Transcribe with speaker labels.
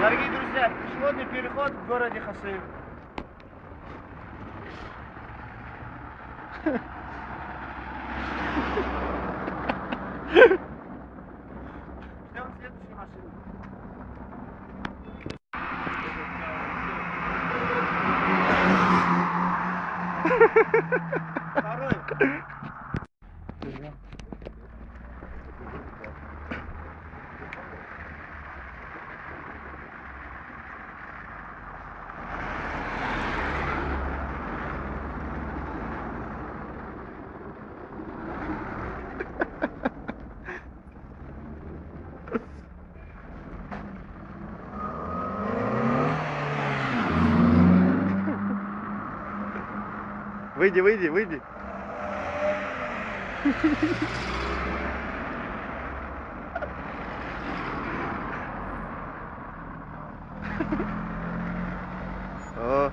Speaker 1: Дорогие друзья, пешеходный переход в городе Хасыев. Ждем следующую машину. Второй.
Speaker 2: Выйди, выйди, выйди. О.